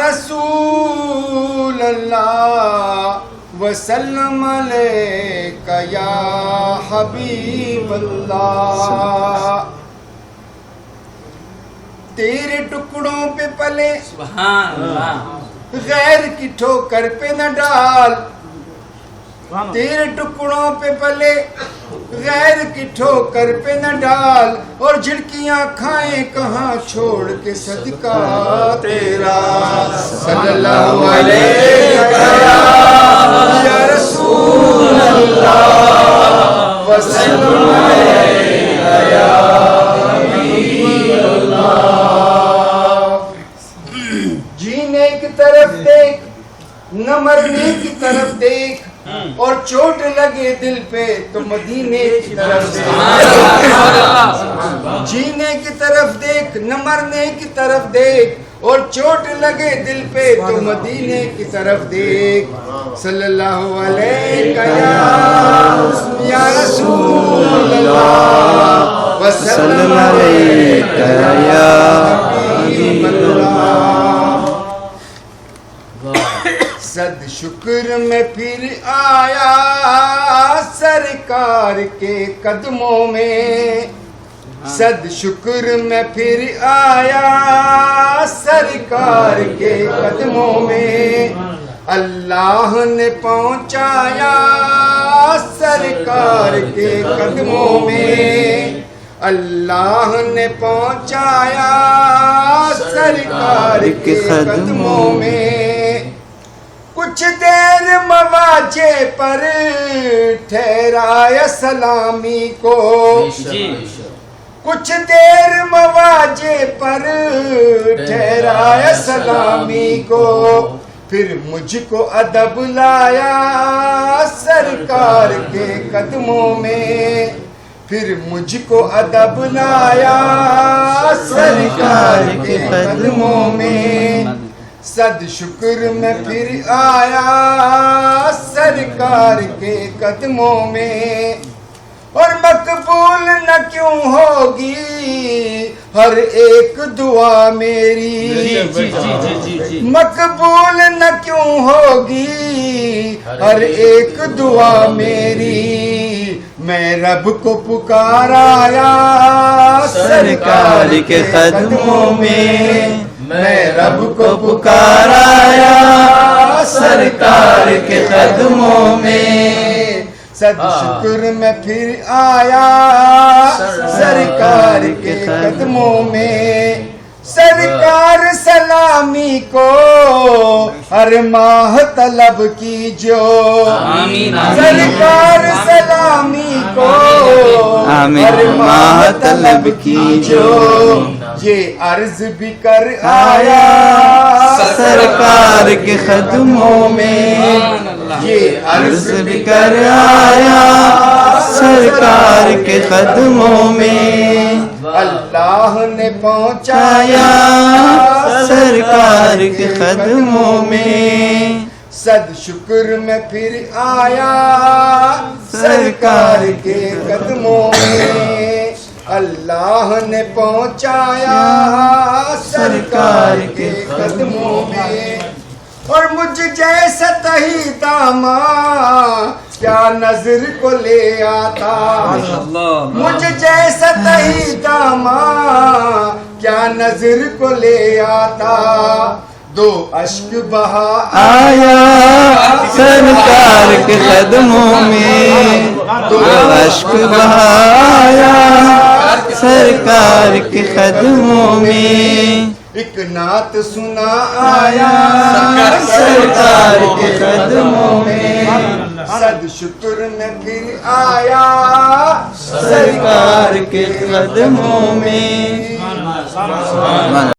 رسول اللہ وسلم علیک یا حبیب اللہ. تیرے ٹکڑوں پہ پلے سبحان اللہ. غیر کی ٹھوکر پہ نہ ڈال. تیرے ٹکڑوں پہ پلے غیر کی ٹھوکر پہ نہ ڈال. اور جھڑکیاں کھائیں کہاں چھوڑ کے صدقہ تیرا صلی اللہ علیہ یا رسول اللہ وسلم علیہ یا حبیب اللہ. جینے کی طرف دیکھ نہ مرنے کی طرف دیکھ اور چوٹ لگے دل پہ تو مدینے کی طرف دیکھ. جینے کی طرف دیکھ نہ مرنے کی طرف دیکھ اور چوٹ لگے دل پہ تو مدینے کی طرف دیکھ. صلی اللہ علیہ یا رسول اللہ وسلم علیہ یا حبیب اللہ. صد شکر میں پھر آیا سرکار کے قدموں میں. صد شکر میں پھر آیا سرکار کے قدموں میں. اللہ نے پہنچایا سرکار کے قدموں میں. اللہ نے پہنچایا سرکار کے قدموں میں. کچھ دیر مواجے پر ٹھہرایا سلامی کو. کچھ دیر مواجے پر ٹھہرایا سلامی کو. پھر مجھ کو ادب لایا سرکار کے قدموں میں. پھر مجھ کو ادب لایا سرکار کے قدموں میں. صد شکر میں پھر آیا سرکار کے قدموں میں. اور مقبول نہ کیوں ہوگی ہر ایک دعا میری. مقبول نہ کیوں ہوگی ہر ایک دعا میری. میں رب کو پکارایا سرکار کے قدموں میں. میں رب کو پکارایا سرکار کے قدموں میں. صد شکر میں پھر آیا سرکار کے قدموں میں. سرکار سلامی کو ہر ماہ طلب کیجو. سرکار سلامی کو ہر ماہ طلب کیجو. یہ عرض بھی کر آیا سرکار کے قدموں میں. یہ عرض بھی کر آیا سرکار کے قدموں میں. اللہ نے پہنچایا سرکار کے قدموں میں. صد شکر میں پھر آیا سرکار کے قدموں میں. اللہ نے پہنچایا سرکار کے قدموں میں. اور مجھ جیسا تہی داما کیا نظر کو لے آتا. مجھ جیسا تہی داما کیا نظر کو لے آتا. دو اشک بہا آیا سرکار کے قدموں میں. دو اشک بہا آیا سرکار کے قدموں میں. ایک نعت سنا آیا سرکار کے قدموں میں. صد شکر میں پھر آیا سرکار کے قدموں میں.